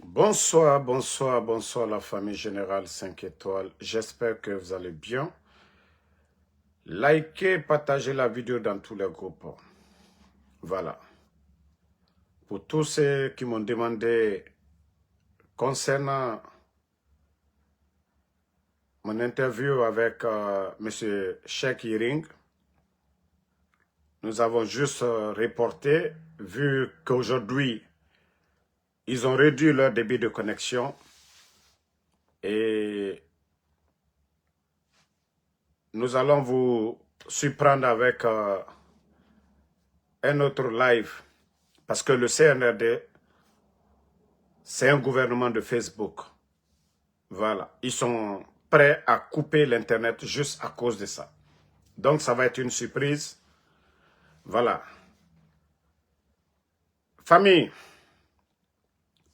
Bonsoir, bonsoir, bonsoir la famille Générale 5 étoiles. J'espère que vous allez bien. Likez, partagez la vidéo dans tous les groupes. Voilà. Pour tous ceux qui m'ont demandé concernant mon interview avec M. Cheikh Yiring, nous avons juste reporté, vu qu'aujourd'hui, ils ont réduit leur débit de connexion et nous allons vous surprendre avec un autre live parce que le CNRD, c'est un gouvernement de Facebook. Voilà. Ils sont prêts à couper l'Internet juste à cause de ça. Donc, ça va être une surprise. Voilà. Famille,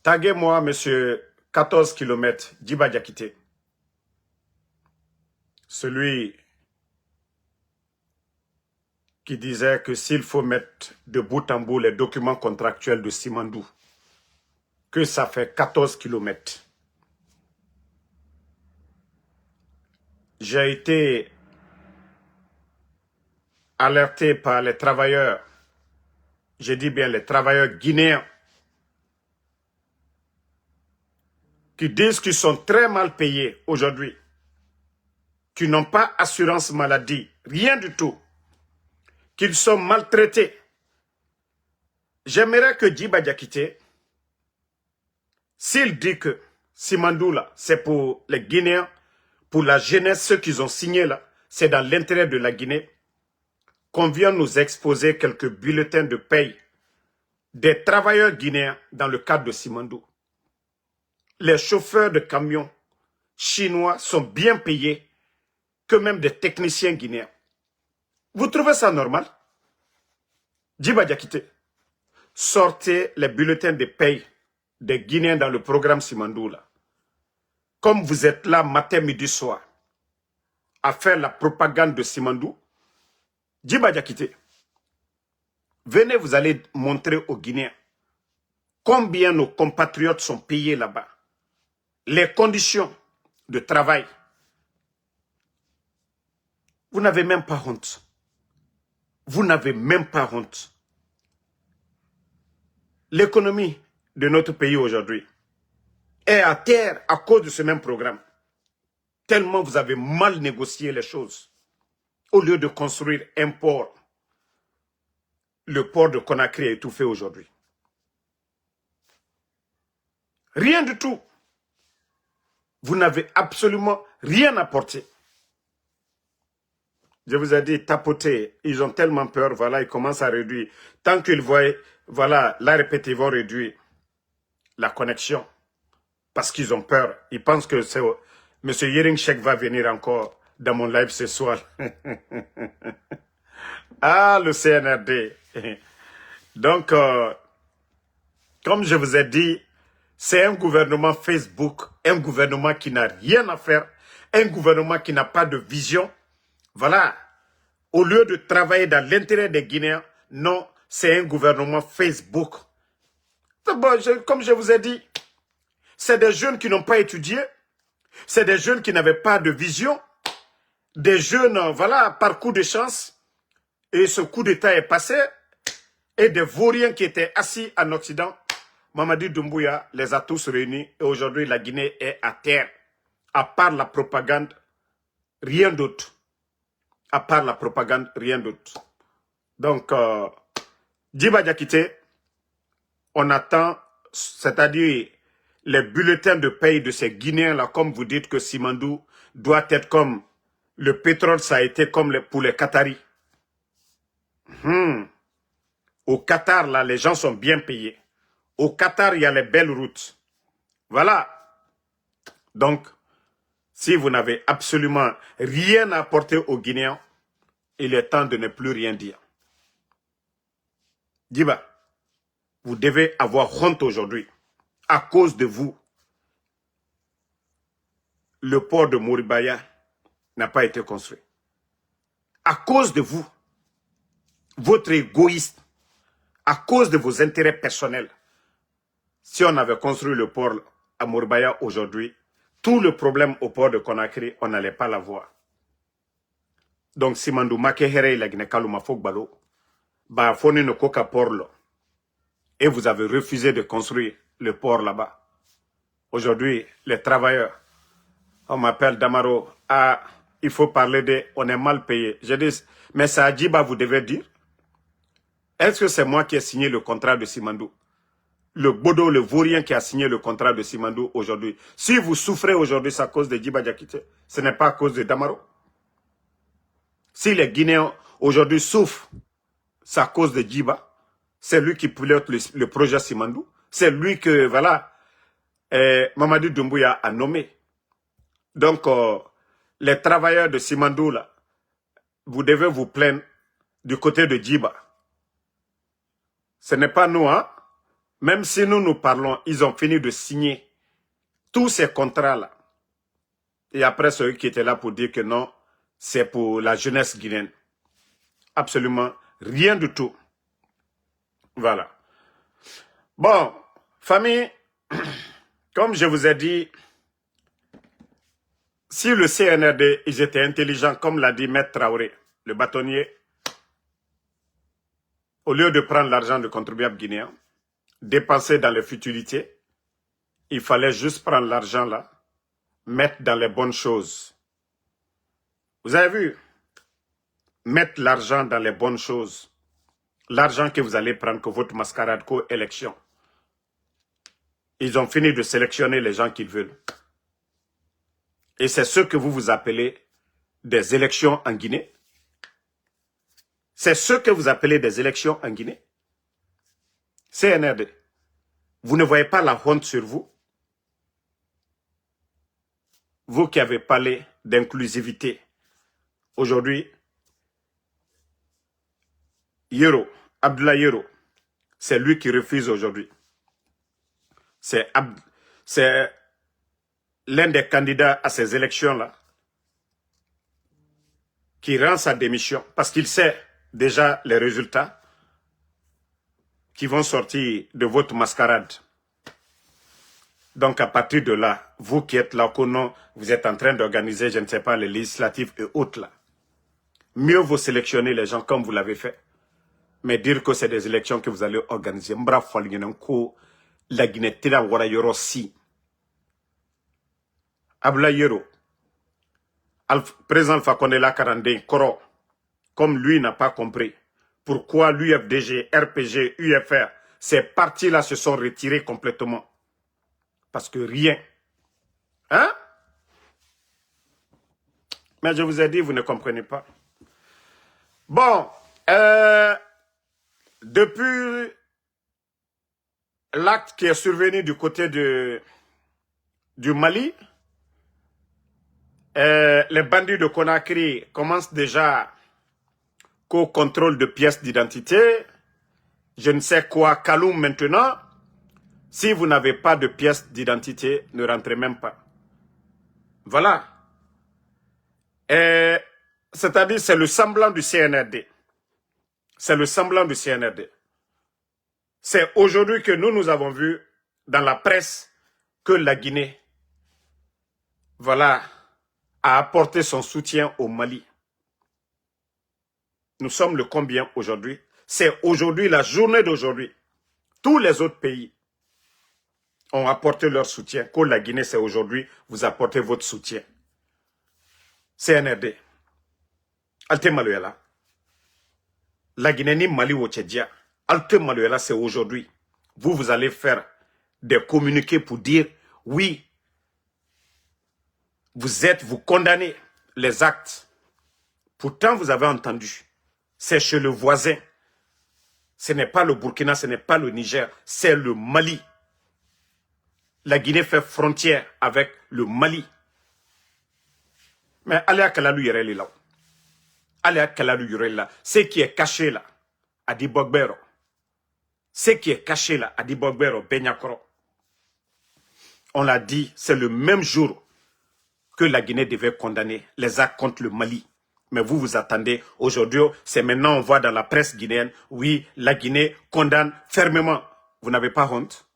taguez-moi, monsieur 14 km, Djiba Diakité. Celui qui disait que s'il faut mettre de bout en bout les documents contractuels de Simandou, que ça fait 14 km. J'ai été alerté par les travailleurs, je dis bien les travailleurs guinéens, qui disent qu'ils sont très mal payés aujourd'hui, qui n'ont pas assurance maladie, rien du tout, qu'ils sont maltraités. J'aimerais que Djiba Diakité, s'il dit que Simandou là, c'est pour les Guinéens, pour la jeunesse, ceux qu'ils ont signé là, c'est dans l'intérêt de la Guinée, qu'on vienne nous exposer quelques bulletins de paye des travailleurs guinéens dans le cadre de Simandou. Les chauffeurs de camions chinois sont bien payés que même des techniciens guinéens. Vous trouvez ça normal? Djiba Diakité, sortez les bulletins de paye des Guinéens dans le programme Simandou là. Comme vous êtes là matin, midi, soir, à faire la propagande de Simandou, Djiba Diakité, venez, vous allez montrer aux Guinéens combien nos compatriotes sont payés là-bas. Les conditions de travail. Vous n'avez même pas honte. Vous n'avez même pas honte. L'économie de notre pays aujourd'hui est à terre à cause de ce même programme. Tellement vous avez mal négocié les choses. Au lieu de construire un port, le port de Conakry est étouffé aujourd'hui. Rien du tout. Vous n'avez absolument rien apporté. Je vous ai dit, tapoter, ils ont tellement peur, voilà, ils commencent à réduire. Tant qu'ils voient, voilà, la répétition, ils vont réduire la connexion. Parce qu'ils ont peur. Ils pensent que c'est M. Yiring Cheikh va venir encore dans mon live ce soir. Ah, le CNRD. Donc, comme je vous ai dit, c'est un gouvernement Facebook, un gouvernement qui n'a rien à faire, un gouvernement qui n'a pas de vision. Voilà. Au lieu de travailler dans l'intérêt des Guinéens, non, c'est un gouvernement Facebook. Bon, comme je vous ai dit, c'est des jeunes qui n'ont pas étudié, c'est des jeunes qui n'avaient pas de vision, des jeunes, voilà, par coup de chance, et ce coup d'État est passé, et des vauriens qui étaient assis en Occident, Mamadi Doumbouya les a tous réunis, et aujourd'hui la Guinée est à terre, à part la propagande, rien d'autre. À part la propagande, rien d'autre. Donc, Djiba Diakité, on attend, c'est-à-dire les bulletins de paye de ces Guinéens-là, comme vous dites que Simandou doit être comme le pétrole, ça a été comme pour les Qataris. Au Qatar, là, les gens sont bien payés. Au Qatar, il y a les belles routes. Voilà. Donc, si vous n'avez absolument rien à apporter aux Guinéens, il est temps de ne plus rien dire. Djiba, vous devez avoir honte aujourd'hui. À cause de vous, le port de Moribaya n'a pas été construit. À cause de vous, votre égoïsme, à cause de vos intérêts personnels, Si on avait construit le port à Mourbaya aujourd'hui, tout le problème au port de Conakry, on n'allait pas l'avoir. Donc, Simandou Makehere, la Guinée-Kaluma Fogbalo, bah, foni no koka port là. Et vous avez refusé de construire le port là-bas. Aujourd'hui, les travailleurs, on m'appelle Damaro, ah, il faut parler de, on est mal payé. Je dis, mais c'est à Djiba, vous devez dire. Est-ce que c'est moi qui ai signé le contrat de Simandou? Le Bodo, le Vaurien qui a signé le contrat de Simandou aujourd'hui. Si vous souffrez aujourd'hui, c'est à cause de Djiba Diakité. Ce n'est pas à cause de Damaro. Si les Guinéens aujourd'hui souffrent, c'est à cause de Djiba. C'est lui qui pilote le projet Simandou. C'est lui que, voilà, Mamadou Doumbouya a nommé. Donc, les travailleurs de Simandou, là, vous devez vous plaindre du côté de Djiba. Ce n'est pas nous, hein. Même si nous parlons, ils ont fini de signer tous ces contrats-là. Et après, ceux qui étaient là pour dire que non, c'est pour la jeunesse guinéenne. Absolument rien du tout. Voilà. Bon, famille, comme je vous ai dit, si le CNRD, ils étaient intelligents, comme l'a dit Maître Traoré, le bâtonnier, au lieu de prendre l'argent du contribuable guinéen, dépenser dans les futilités, il fallait juste prendre l'argent là, mettre dans les bonnes choses. Vous avez vu? Mettre l'argent dans les bonnes choses. L'argent que vous allez prendre que votre mascarade co-élection. Ils ont fini de sélectionner les gens qu'ils veulent. Et c'est ce que vous appelez des élections en Guinée. C'est ce que vous appelez des élections en Guinée. CNRD. Vous ne voyez pas la honte sur vous? Vous qui avez parlé d'inclusivité. Aujourd'hui, Yero, Abdoulaye Yero, c'est lui qui refuse aujourd'hui. C'est l'un des candidats à ces élections-là qui rend sa démission parce qu'il sait déjà les résultats qui vont sortir de votre mascarade. Donc à partir de là, vous qui êtes là, vous êtes en train d'organiser, je ne sais pas, les législatives et autres là. Mieux vous sélectionnez les gens comme vous l'avez fait. Mais dire que c'est des élections que vous allez organiser. La Guinée tira wara yoro si. Abdoulaye Yero, président Alpha Condé la 42, Koro, comme lui n'a pas compris pourquoi l'UFDG, RPG, UFR, ces partis-là se sont retirés complètement. Parce que rien. Hein? Mais je vous ai dit, vous ne comprenez pas. Bon, depuis l'acte qui est survenu du côté du Mali, les bandits de Conakry commencent déjà qu'au contrôle de pièces d'identité. Je ne sais quoi, Kaloum maintenant. Si vous n'avez pas de pièces d'identité, ne rentrez même pas. Voilà. C'est-à-dire, c'est le semblant du CNRD. C'est le semblant du CNRD. C'est aujourd'hui que nous avons vu dans la presse que la Guinée, voilà, a apporté son soutien au Mali. Nous sommes le combien aujourd'hui? C'est aujourd'hui, la journée d'aujourd'hui. Tous les autres pays ont apporté leur soutien. Que la Guinée, c'est aujourd'hui, vous apportez votre soutien. CNRD. Alte Maloyala. La Guinée ni Mali ou Tchédia. Alte Maloyala, c'est aujourd'hui. Vous allez faire des communiqués pour dire, oui, vous condamnez les actes. Pourtant, vous avez entendu. C'est chez le voisin. Ce n'est pas le Burkina, ce n'est pas le Niger, c'est le Mali. La Guinée fait frontière avec le Mali. Mais allez à Kalalou Yereli là. Allez à Kalalou Yereli là. Ce qui est caché là, à Dibogbero. Ce qui est caché là, à Dibogbero, Benyakoro. On l'a dit, c'est le même jour que la Guinée devait condamner les actes contre le Mali. Mais vous attendez. Aujourd'hui, c'est maintenant on voit dans la presse guinéenne, oui, la Guinée condamne fermement. Vous n'avez pas honte?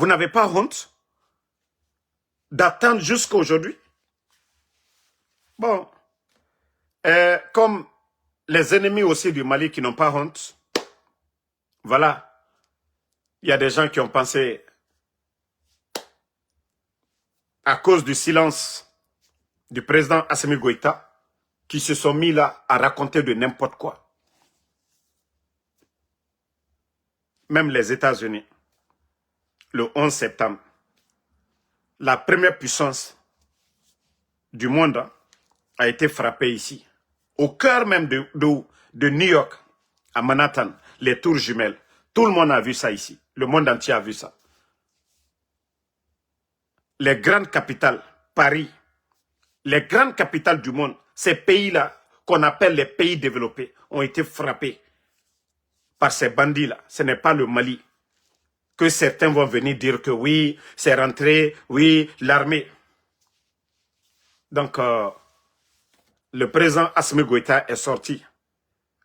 Vous n'avez pas honte d'attendre jusqu'à aujourd'hui? Bon, comme les ennemis aussi du Mali qui n'ont pas honte, voilà, il y a des gens qui ont pensé, à cause du silence du président Assimi Goïta, qui se sont mis là à raconter de n'importe quoi. Même les États-Unis, le 11 septembre, la première puissance du monde a été frappée ici. Au cœur même de New York, à Manhattan, les tours jumelles. Tout le monde a vu ça ici. Le monde entier a vu ça. Les grandes capitales, Paris, les grandes capitales du monde, ces pays-là, qu'on appelle les pays développés, ont été frappés par ces bandits-là. Ce n'est pas le Mali. Que certains vont venir dire que oui, c'est rentré, oui, l'armée. Donc, le président Assimi Goïta est sorti.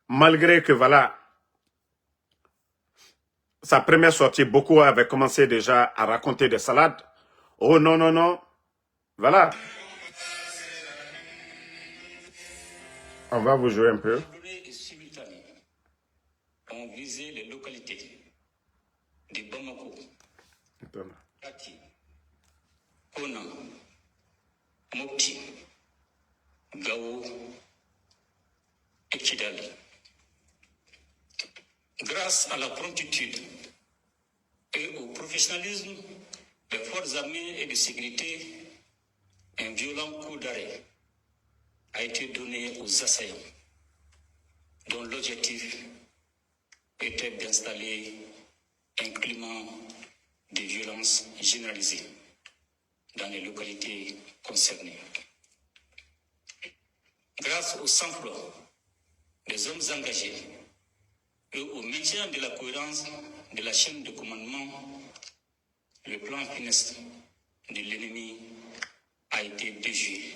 Malgré que, voilà, sa première sortie, beaucoup avaient commencé déjà à raconter des salades. Oh non, non, non. Voilà. On va vous jouer un peu. On visait les localités de Bamako, Kati, Kona, Mopti, Gao et Kidal. Grâce à la promptitude et au professionnalisme des forces armées et de sécurité, un violent coup d'arrêt a été donné aux assaillants, dont l'objectif était d'installer un climat de violence généralisée dans les localités concernées. Grâce au sang-froid des hommes engagés et au maintien de la cohérence de la chaîne de commandement, le plan funeste de l'ennemi a été déjoué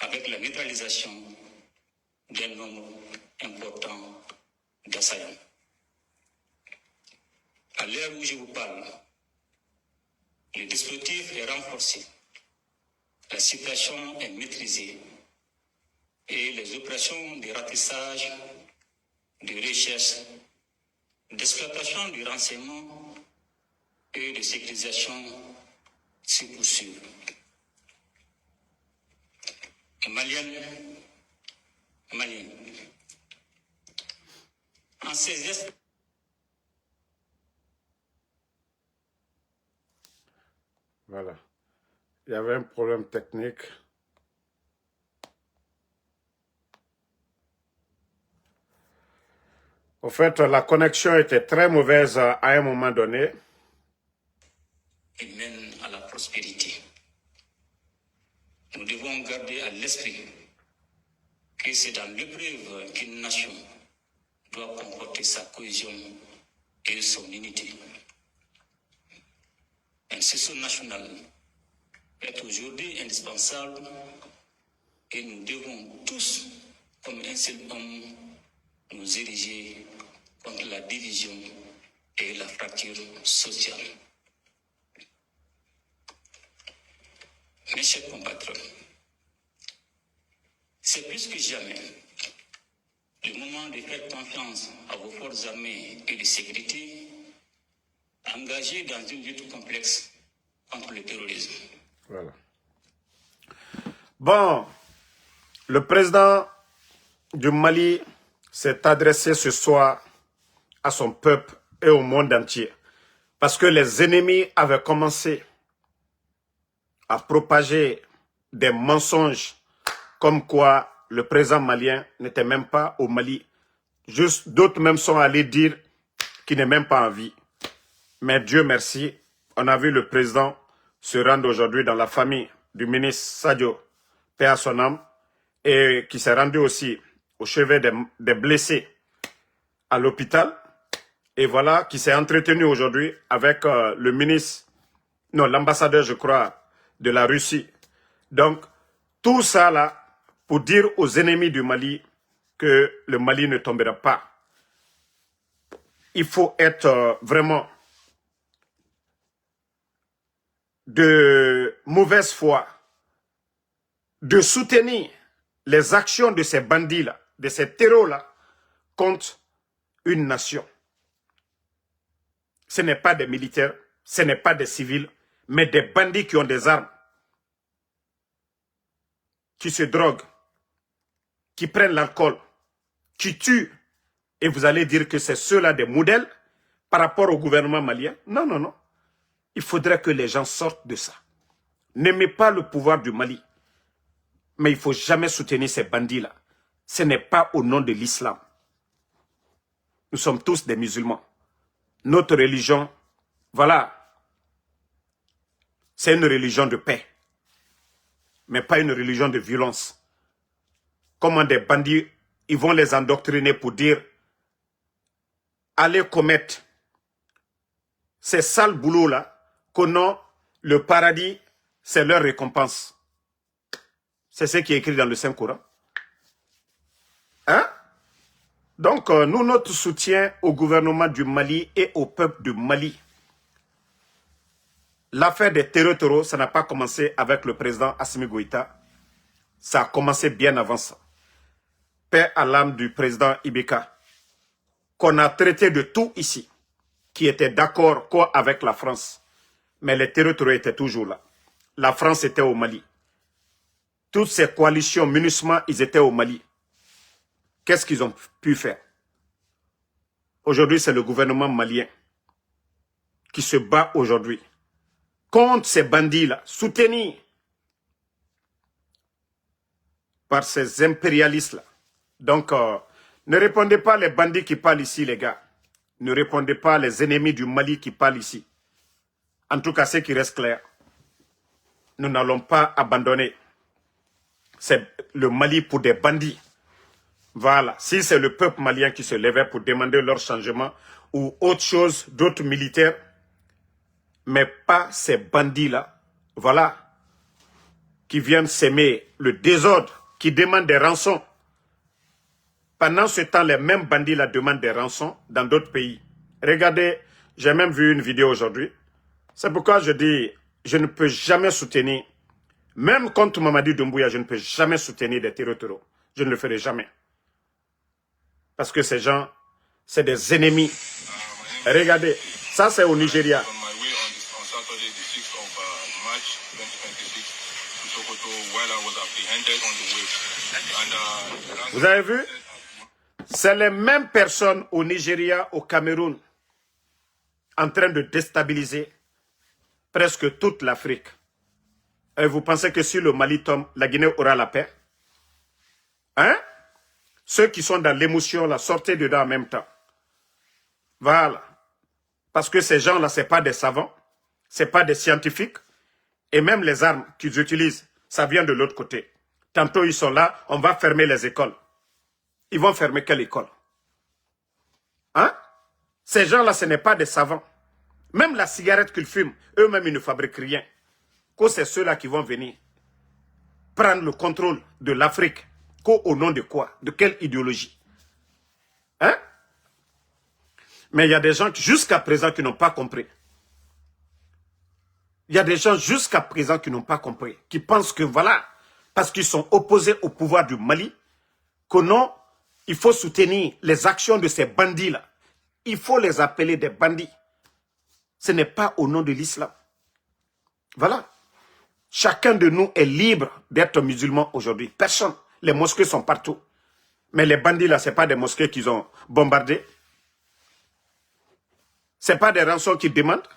avec la neutralisation d'un nombre important d'assaillants. À l'heure où je vous parle, le dispositif est renforcé, la situation est maîtrisée et les opérations de ratissage, de recherche, d'exploitation du renseignement et de sécurisation se poursuivent. Maliens, en ces gestes. Voilà. Il y avait un problème technique. Au fait, la connexion était très mauvaise à un moment donné. Et mène à la prospérité. Nous devons garder à l'esprit que c'est dans l'épreuve qu'une nation doit comporter sa cohésion et son unité. Un sursaut national est aujourd'hui indispensable et nous devons tous, comme un seul homme, nous ériger contre la division et la fracture sociale. Mes chers compatriotes, c'est plus que jamais le moment de faire confiance à vos forces armées et de sécurité engagées dans une lutte complexe contre le terrorisme. Voilà. Bon, le président du Mali s'est adressé ce soir à son peuple et au monde entier. Parce que les ennemis avaient commencé à propager des mensonges comme quoi le président malien n'était même pas au Mali. Juste d'autres même sont allés dire qu'il n'est même pas en vie. Mais Dieu merci, on a vu le président se rendre aujourd'hui dans la famille du ministre Sadio, paix à son âme, et qui s'est rendu aussi au chevet des blessés à l'hôpital. Et voilà, qui s'est entretenu aujourd'hui avec le ministre, non, l'ambassadeur, je crois, de la Russie. Donc, tout ça là, pour dire aux ennemis du Mali que le Mali ne tombera pas. Il faut être vraiment de mauvaise foi de soutenir les actions de ces bandits-là, de ces terreaux-là, contre une nation. Ce n'est pas des militaires, ce n'est pas des civils, mais des bandits qui ont des armes, qui se droguent, qui prennent l'alcool, qui tuent. Et vous allez dire que c'est ceux-là des modèles par rapport au gouvernement malien? Non, non, non. Il faudrait que les gens sortent de ça. N'aimez pas le pouvoir du Mali. Mais il ne faut jamais soutenir ces bandits-là. Ce n'est pas au nom de l'islam. Nous sommes tous des musulmans. Notre religion, voilà, c'est une religion de paix. Mais pas une religion de violence. Comment des bandits, ils vont les endoctriner pour dire allez commettre ces sales boulots-là, qu'au nom, le paradis, c'est leur récompense. C'est ce qui est écrit dans le Saint-Coran. Hein? Donc, nous, notre soutien au gouvernement du Mali et au peuple du Mali. L'affaire des terreaux, ça n'a pas commencé avec le président Assimi Goïta. Ça a commencé bien avant ça. Paix à l'âme du président Ibeka, qu'on a traité de tout ici, qui était d'accord quoi avec la France. Mais les terreaux étaient toujours là. La France était au Mali. Toutes ces coalitions, MINUSMA, ils étaient au Mali. Qu'est-ce qu'ils ont pu faire? Aujourd'hui, c'est le gouvernement malien qui se bat aujourd'hui contre ces bandits-là, soutenus par ces impérialistes-là. Donc, ne répondez pas les bandits qui parlent ici, les gars. Ne répondez pas les ennemis du Mali qui parlent ici. En tout cas, ce qui reste clair, nous n'allons pas abandonner. C'est le Mali pour des bandits. Voilà, si c'est le peuple malien qui se levait pour demander leur changement ou autre chose, d'autres militaires, mais pas ces bandits-là, voilà, qui viennent s'aimer le désordre, qui demandent des rançons. Pendant ce temps, les mêmes bandits-là demandent des rançons dans d'autres pays. Regardez, j'ai même vu une vidéo aujourd'hui. C'est pourquoi je dis, je ne peux jamais soutenir, même contre Mamadi Doumbouya, je ne peux jamais soutenir des terreaux. Je ne le ferai jamais. Parce que ces gens, c'est des ennemis. Regardez, ça c'est au Nigeria. Vous avez vu? C'est les mêmes personnes au Nigeria, au Cameroun, en train de déstabiliser presque toute l'Afrique. Et vous pensez que si le Mali tombe, la Guinée aura la paix? Hein? Ceux qui sont dans l'émotion, là, sortez dedans en même temps. Voilà. Parce que ces gens-là, ce n'est pas des savants, ce n'est pas des scientifiques. Et même les armes qu'ils utilisent, ça vient de l'autre côté. Tantôt, ils sont là, on va fermer les écoles. Ils vont fermer quelle école? Hein? Ces gens-là, ce n'est pas des savants. Même la cigarette qu'ils fument, eux-mêmes, ils ne fabriquent rien. C'est ceux-là qui vont venir prendre le contrôle de l'Afrique. Au nom de quoi? De quelle idéologie? Hein? Mais il y a des gens jusqu'à présent qui n'ont pas compris. Il y a des gens jusqu'à présent qui n'ont pas compris. Qui pensent que voilà, parce qu'ils sont opposés au pouvoir du Mali, que non, il faut soutenir les actions de ces bandits-là. Il faut les appeler des bandits. Ce n'est pas au nom de l'islam. Voilà. Chacun de nous est libre d'être musulman aujourd'hui. Personne. Les mosquées sont partout. Mais les bandits là, ce n'est pas des mosquées qu'ils ont bombardées. Ce n'est pas des rançons qu'ils demandent.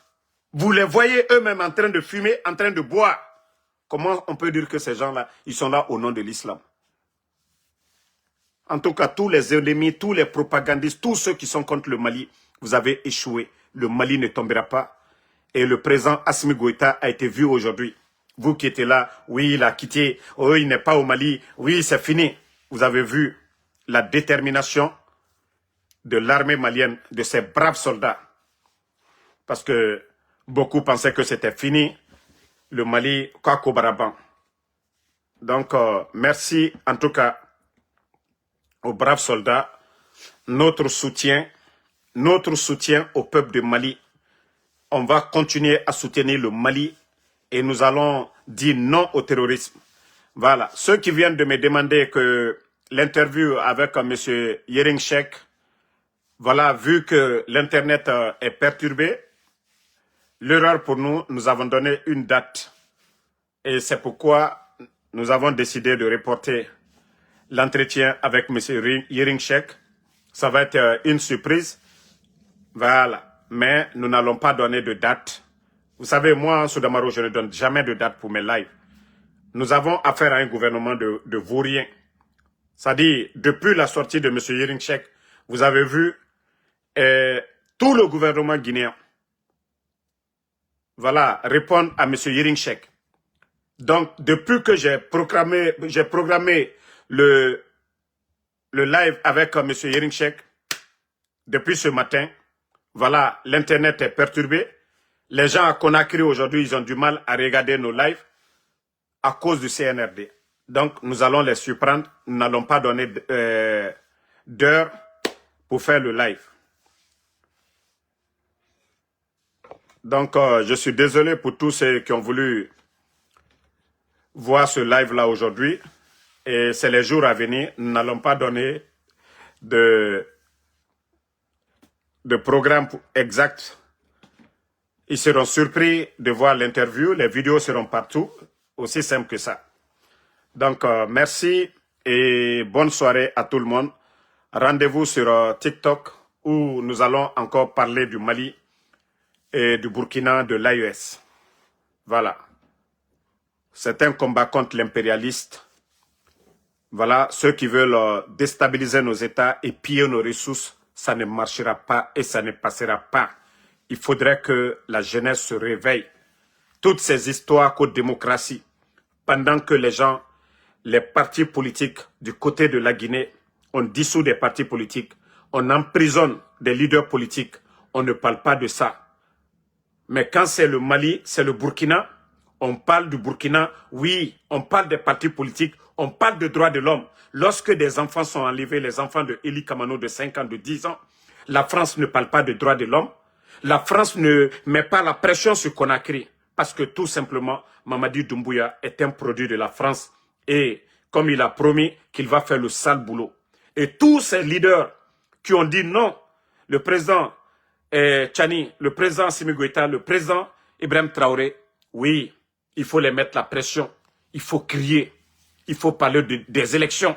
Vous les voyez eux-mêmes en train de fumer, en train de boire. Comment on peut dire que ces gens-là, ils sont là au nom de l'islam? En tout cas, tous les ennemis, tous les propagandistes, tous ceux qui sont contre le Mali, vous avez échoué. Le Mali ne tombera pas. Et le président Assimi Goïta a été vu aujourd'hui. Vous qui étiez là, oui, il a quitté, oui, il n'est pas au Mali, oui, c'est fini. Vous avez vu la détermination de l'armée malienne, de ces braves soldats. Parce que beaucoup pensaient que c'était fini, le Mali, Kako Baraban. Donc, merci en tout cas aux braves soldats. Notre soutien au peuple du Mali. On va continuer à soutenir le Mali et nous allons dire non au terrorisme. Voilà. Ceux qui viennent de me demander que l'interview avec M. Yeringchek, voilà, vu que l'Internet est perturbé, l'erreur pour nous, nous avons donné une date. Et c'est pourquoi nous avons décidé de reporter l'entretien avec M. Yeringchek. Ça va être une surprise. Voilà. Mais nous n'allons pas donner de date. Vous savez, moi, en Soudamaro, je ne donne jamais de date pour mes lives. Nous avons affaire à un gouvernement de vauriens. C'est-à-dire, depuis la sortie de M. Yeringchek, vous avez vu tout le gouvernement guinéen, voilà, répondre à M. Yeringchek. Donc, depuis que j'ai programmé le live avec M. Yeringchek, depuis ce matin, voilà, l'Internet est perturbé. Les gens à Conakry aujourd'hui, ils ont du mal à regarder nos lives à cause du CNRD. Donc, nous allons les surprendre. Nous n'allons pas donner d'heure pour faire le live. Donc, je suis désolé pour tous ceux qui ont voulu voir ce live-là aujourd'hui. Et c'est les jours à venir. Nous n'allons pas donner de programme exact. Ils seront surpris de voir l'interview. Les vidéos seront partout. Aussi simple que ça. Donc, merci et bonne soirée à tout le monde. Rendez-vous sur TikTok où nous allons encore parler du Mali et du Burkina, de l'AES. Voilà. C'est un combat contre l'impérialiste. Voilà, ceux qui veulent déstabiliser nos États et piller nos ressources, ça ne marchera pas et ça ne passera pas. Il faudrait que la jeunesse se réveille. Toutes ces histoires contre démocratie, pendant que les gens, les partis politiques du côté de la Guinée, on dissout des partis politiques, on emprisonne des leaders politiques, on ne parle pas de ça. Mais quand c'est le Mali, c'est le Burkina, on parle du Burkina, oui, on parle des partis politiques, on parle de droits de l'homme. Lorsque des enfants sont enlevés, les enfants de Eli Kamano de 5 ans, de 10 ans, la France ne parle pas de droits de l'homme. La France ne met pas la pression sur Conakry parce que tout simplement, Mamadi Doumbouya est un produit de la France et comme il a promis qu'il va faire le sale boulot. Et tous ces leaders qui ont dit non, le président Tchani, le président Assimi Goïta, le président Ibrahim Traoré, oui, il faut les mettre la pression, il faut crier, il faut parler des élections.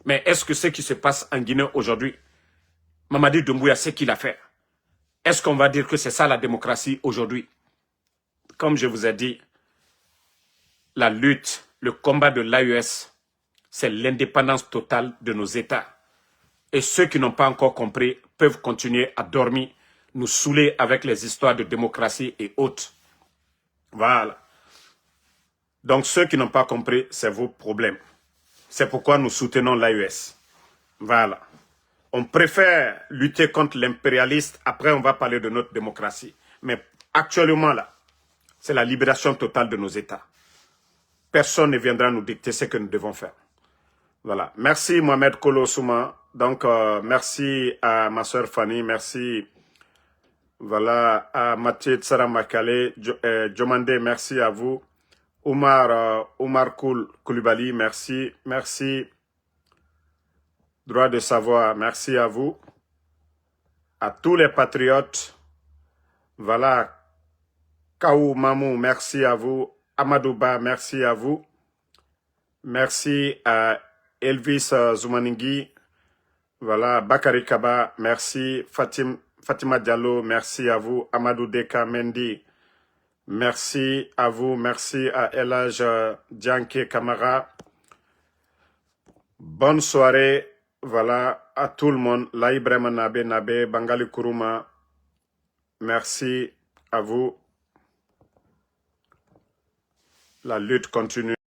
Mais est-ce que ce qui se passe en Guinée aujourd'hui, Mamadi Doumbouya sait qu'il a fait? Est-ce qu'on va dire que c'est ça la démocratie aujourd'hui? Comme je vous ai dit, la lutte, le combat de l'AES, c'est l'indépendance totale de nos États. Et ceux qui n'ont pas encore compris peuvent continuer à dormir, nous saouler avec les histoires de démocratie et autres. Voilà. Donc ceux qui n'ont pas compris, c'est vos problèmes. C'est pourquoi nous soutenons l'AES. Voilà. On préfère lutter contre l'impérialiste, après on va parler de notre démocratie. Mais actuellement là, c'est la libération totale de nos États. Personne ne viendra nous dicter ce que nous devons faire. Voilà. Merci Mohamed Kolo Souma. Donc merci à ma soeur Fanny, merci voilà, à Mathieu Tsara Makale, Jomande, merci à vous. Omar Koulibaly, merci. Merci. Droit de savoir, merci à vous. À tous les patriotes. Voilà. Kaou Mamou, merci à vous. Amadouba, merci à vous. Merci à Elvis Zoumaningui. Voilà. Bakari Kaba, merci. Fatima Diallo, merci à vous. Amadou Deka Mendy, merci à vous. Merci à Elage Djanké Kamara. Bonne soirée. Voilà, à tout le monde. Laïbrema Nabe, Bangali Kuruma. Merci à vous. La lutte continue.